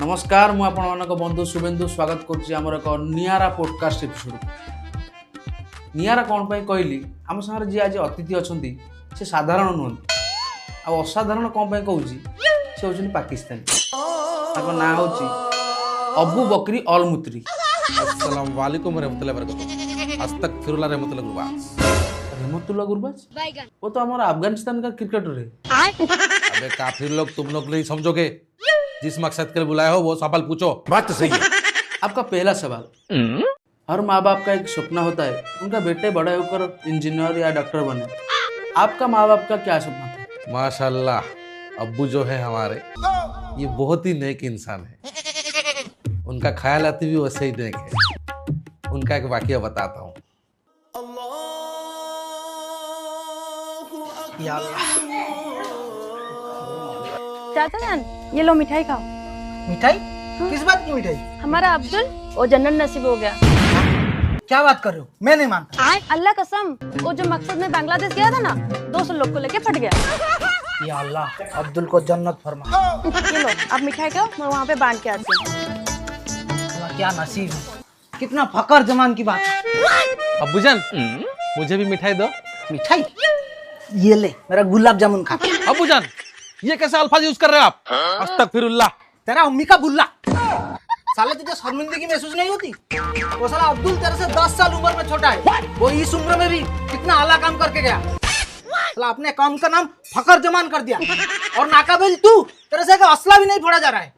नमस्कार मु आपण मानक बंधु शुभेन्दु स्वागत करुच्ची आमर एक नियारा पॉडकास्ट एपिसोड। नियारा कौन पाई कहली आम सागर जी आज अतिथि अच्छा से साधारण नुहत आ असाधारण कौन पाई कहूँ से होती पाकिस्तानी ना हूँ अबू बकरी अल मुत्री। अस्सलाम वालेकुम रहमतुल्लाहि व बरकातहू। अस्तगफिरुल्लाह रहमतुल्लाह गुरबाज। रहमतुल्लाह गुरबाज वो तो हमारा अफगानिस्तान का क्रिकेटर है। अबे काफिर लोग तुम लोग नहीं समझोगे, जिस मकसद के लिए बुलाए हो वो सवाल पूछो। बात तो सही है। आपका पहला सवाल, हर माँ बाप का एक सपना होता है उनका बेटे बड़ा होकर इंजीनियर या डॉक्टर बने। आपका माँ बाप का क्या सपना था? माशाल्लाह, अब्बू जो है हमारे ये बहुत ही नेक इंसान है। उनका ख्याल आती भी वैसे ही नेक है। उनका एक वाकया बताता हूँ। चाचा जान ये लो मिठाई खाओ। मिठाई? किस बात की मिठाई? हमारा अब्दुल वो जन्नत नसीब हो गया। क्या बात कर रहे हो? मैं नहीं मानता। अल्लाह कसम, वो जो मकसद में बांग्लादेश गया था ना, 200 लोग को लेके फट गया। या अल्लाह, अब्दुल को जन्नत फरमा। ये लो आप मिठाई खाओ, मैं वहाँ पे बांध के आती हूँ। अल्लाह क्या नसीब है, कितना फकर जमान की बात है। अब्बू जान मुझे भी मिठाई दो। मिठाई? ये ले मेरा गुलाब जामुन खा। अब्बू जान ये कैसे अल्फाज यूज कर रहे हो आप? अस्तगफिरुल्लाह। तेरा अम्मी का बुल्ला। साले तुझे शर्मिंदगी महसूस नहीं होती? वो साला अब्दुल तेरे से 10 साल उम्र में छोटा है। वो इस उम्र में भी कितना आला काम करके गया। साला अपने काम का नाम फकर जमान कर दिया। और नाकाबिल तू, तेरे से असला भी नहीं फोड़ा जा रहा है।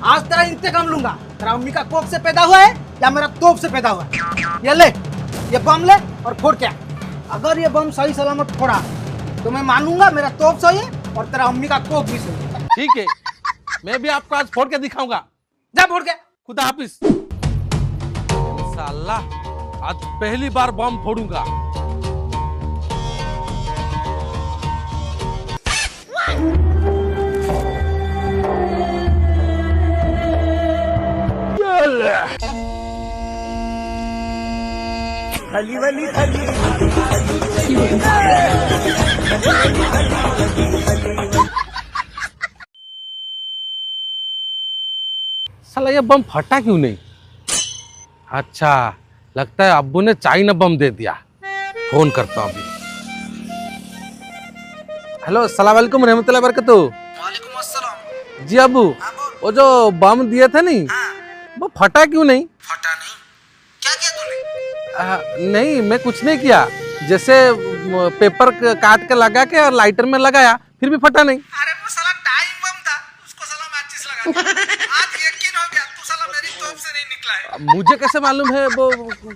आज तेरा इंतकाम लूंगा। तेरा अम्मी का कोख से पैदा हुआ है या मेरा तोप से पैदा हुआ है? ये ले, ये बम ले और फोड़ क्या। अगर ये बम सही सलामत फोड़ा तो मैं मानूंगा मेरा तोप सही है और तेरा अम्मी का कोख भी सही है। ठीक है, मैं भी आपको आज फोड़ के दिखाऊंगा। जा फोड़ के। खुदा हाफिज। इंशाअल्लाह आज पहली बार बम फोड़ूंगा। थली वली थली। साला ये बम फटा क्यों नहीं? अच्छा लगता है अब्बू ने चाइना बम दे दिया। फोन करता हूँ अभी। हेलो, अस्सलाम वालेकुम रहमतुल्लाहि व बरकातहू। वालेकुम अस्सलाम। जी अब्बू, वो जो बम दिए थे नहीं, वो फटा क्यों नहीं? फटा नहीं? क्या किया तूने? नहीं, मैं कुछ नहीं किया। जैसे पेपर काट के लगा के और लाइटर में लगाया, फिर भी फटा नहीं। अरे वो साला टाइम बम था, उसको साला माचिस लगा दिया। आज यकीन हो गया तू साला मेरी तोप से नहीं निकला है। मुझे कैसे मालूम है वो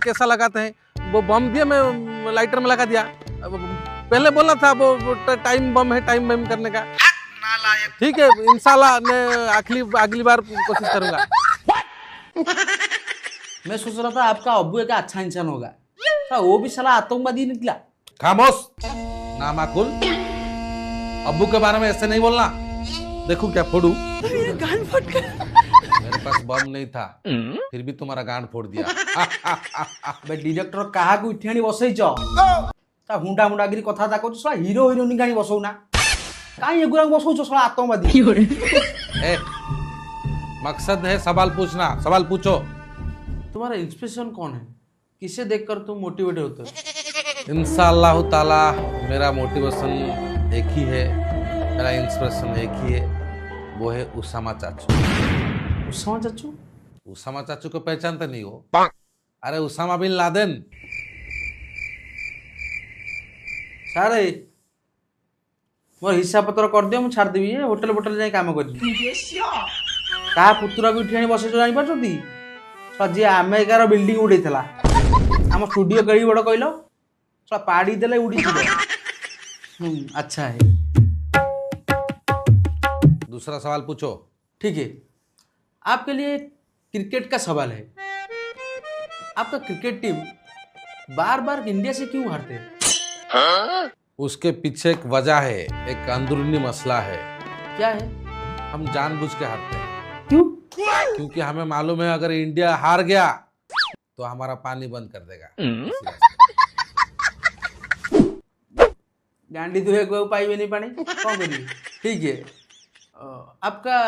कैसा लगाते हैं? वो बम दिया, मैं लाइटर में लगा दिया। पहले बोला था वो टाइम बम है, टाइम बम करने का। नालायक। ठीक है, इंशाल्लाह मैं अगली बार कोशिश करूंगा। मैं सोच रहा था आपका अब्बू एक अच्छा इंसान होगा, वो भी साला आतंकवादी निकला। खामोश, नामाकुल। अब्बू के बारे में ऐसे नहीं बोलना। देखो क्या फोड़ू। गान फट गया। मेरे पास बम नहीं था, फिर भी तुम्हारा गांड फोड़ दिया। बे डायरेक्टर कहा को इठाणी बसैछ ता हुंडा मुंडागिरी कथा ता कहछ साला हीरो हीरोइन गाणी बसौ ना काई एगुरा बसौछ साला आतंकवादी। ए, मकसद है सवाल पूछना। सवाल पूछो। तुम्हारा इंस्पिरेशन कौन है? किसे देखकर तुम मोटिवेट होते हो? इंशाअल्लाह ताला मेरा मोटिवेशन एक ही है, मेरा इंस्पिरेशन एक ही है, वो है उसामा चाचू। उसामा चाचू? उसामा चाचू को पहचानते नहीं हो? अरे उसामा बिन लादेन। सारे मोर हिसाब पत्र कर दियो, मु छाड़ देबी। होटल होटल जाई काम करबी। का पुतरा को इठाणी बसैछ जानि पाछती सजी अमेरिकार बिल्डिंग उड़े थला। आम स्टूडियो कई बड़ कहलो साला पाड़ी देले उड़ी जीवो। अच्छा है। दूसरा सवाल पूछो। ठीक है, आपके लिए क्रिकेट का सवाल है। आपका क्रिकेट टीम बार बार इंडिया से क्यों हारते हैं? उसके पीछे एक वजह है, एक अंदरूनी मसला है। क्या है? हम जानबूझ के हारते हैं। क्यों? क्योंकि हमें मालूम है अगर इंडिया हार गया तो हमारा पानी बंद कर देगा। गांडी दुहे को पाइबे नहीं पानी कौन करिए। ठीक है, आपका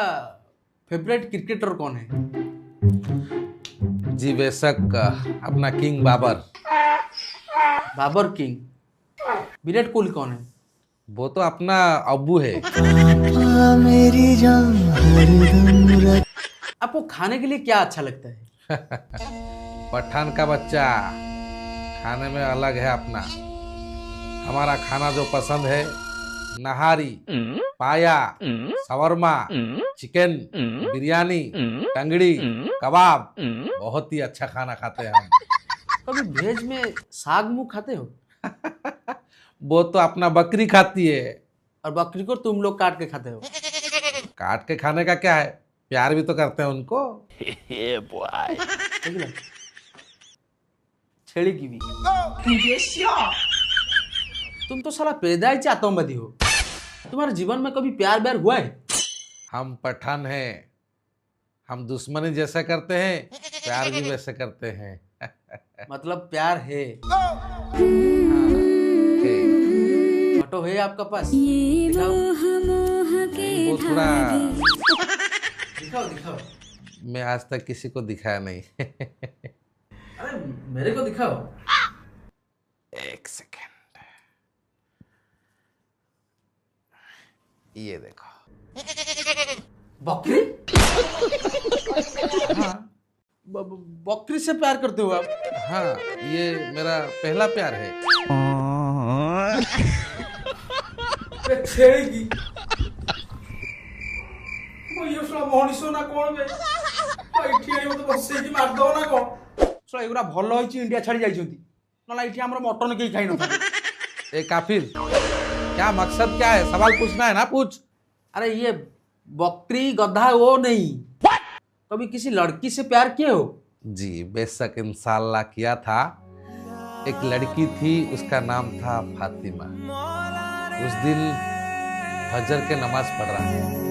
फेवरेट क्रिकेटर कौन है? जी बेशक अपना किंग बाबर। बाबर किंग। विराट कोहली कौन है? वो तो अपना अब्बू है। आपको खाने के लिए क्या अच्छा लगता है? पठान का बच्चा खाने में अलग है अपना। हमारा खाना जो पसंद है, नहारी, पाया, शवरमा, चिकन, बिरयानी, टंगड़ी, कबाब, बहुत ही अच्छा खाना खाते हैं हम। कभी वेज में साग मुंह खाते हो? वो तो अपना बकरी खाती है। और बकरी को तुम लोग काट के खाते हो? काट के खाने का क्या है, प्यार भी तो करते हैं उनको। ठीक है? छेड़ी की भी। तुम तो साला पैदाइश आतंकवादी हो। तुम्हारे जीवन में कभी प्यार व्यार हुआ है? हम पठान हैं, हम दुश्मनी जैसे करते हैं प्यार भी वैसे करते हैं। मतलब प्यार है। फोटो है आपका पास? दिखाओ वो थोड़ा दिखाओ दिखाओ। मैं आज तक किसी को दिखाया नहीं। अरे मेरे को दिखाओ। एक सेकेंड, ये देखो। बकरी? हाँ बकरी से प्यार करते हो आप? हाँ, ये मेरा पहला प्यार है। छेड़ी की। ये साला मनीषो ना कोन बे? एठी आइ मते बसे की मार दो ना कोन? साला एगुरा भलो होइची इंडिया छाड़ी जाइछंती। नला एठी हमर मटन के खाइ न। ए काफिर, क्या मकसद क्या है, सवाल पूछना है ना, पूछ। अरे ये बकरी गधा वो नहीं। कभी किसी लड़की से प्यार किए हो? जी बेशक, इंशाल्लाह किया था। एक लड़की थी, उसका नाम था फातिमा। उस दिन फजर के नमाज पढ़ रहा था।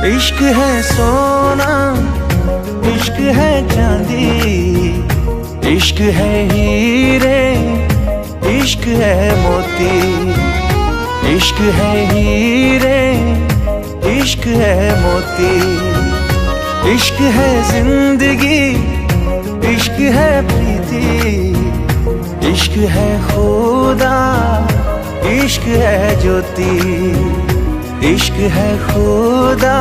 इश्क है सोना, इश्क है चांदी, इश्क है हीरे, इश्क है मोती, इश्क है हीरे, इश्क है मोती, इश्क है जिंदगी, इश्क है प्रीति, इश्क है खुदा, इश्क है ज्योति, इश्क है खुदा,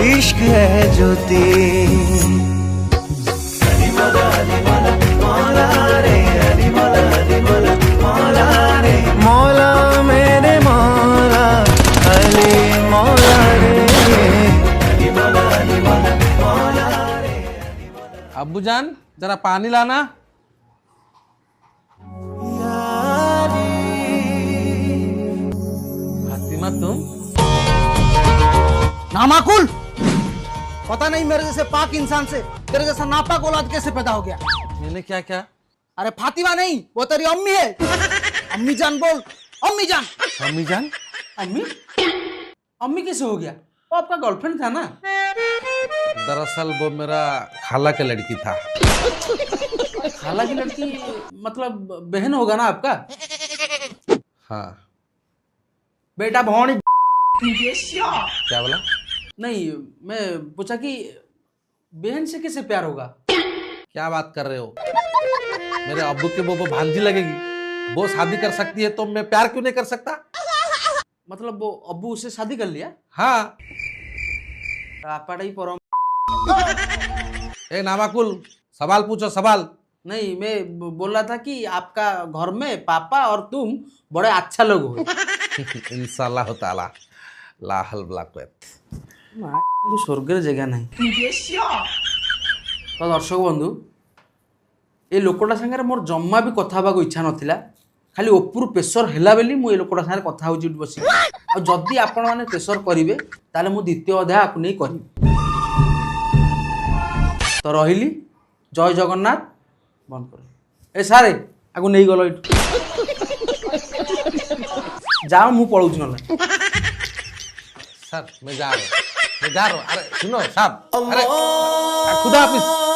इश्क है ज्योति। अली मौला मौला रे, अली मौला मौला रे, मौला मेरे मौला, अली मौला रे, अली मौला रे। अब्बू जान, जरा पानी लाना। फातिमा तुम? नामाकुल! पता नहीं मेरे जैसे पाक इंसान से तेरे जैसा नापाक औलाद कैसे पैदा हो गया। मैंने क्या क्या? अरे फातिमा नहीं, वो तेरी अम्मी है। अम्मी जान बोल, अम्मी जान। अम्मी जान? अम्मी? अम्मी कैसे हो गया? वो आपका गर्लफ्रेंड था ना? दरअसल वो मेरा खाला का लड़की था। खाला की लड़की मतलब बहन होगा ना आपका? हाँ। बेटा भौणी। क्या बोला? नहीं, मैं पूछा कि बहन से कैसे प्यार होगा? क्या बात कर रहे हो? मेरे अब्बू के वो भांजी लगेगी, वो शादी कर सकती है तो मैं प्यार क्यों नहीं कर सकता? मतलब वो अब्बू उससे शादी कर लिया? हाँ। आपड़ा ही परम। ए नामाकुल, सवाल पूछो सवाल। नहीं, मैं बोल रहा था कि आपका घर में पापा और तुम बड़े अच्छा लोग हो। इंशाल्लाह ताला ला हल ब्ला कुवैत। स्वर्गের জায়গা নাই। তো দর্শক বন্ধু, ए लोकटा सागर मोर जम्मा भी कथा हबाक इच्छा नथिला खाली ओपुरु प्रेसर हैला बेली मु ए लोकटा सागर कथा होउची बसी आ जदी आपण माने प्रेसर करिवे ताले मु द्वितीय अध्याय आपु नै करिवि तो रहिली जय जगन्नाथ बंद कर ए सारे आगु नै गलो इट जाओ मु पळौची नला सर मैं जा रहा हूँ अरे सुनो साहब अरे खुदा हाफिज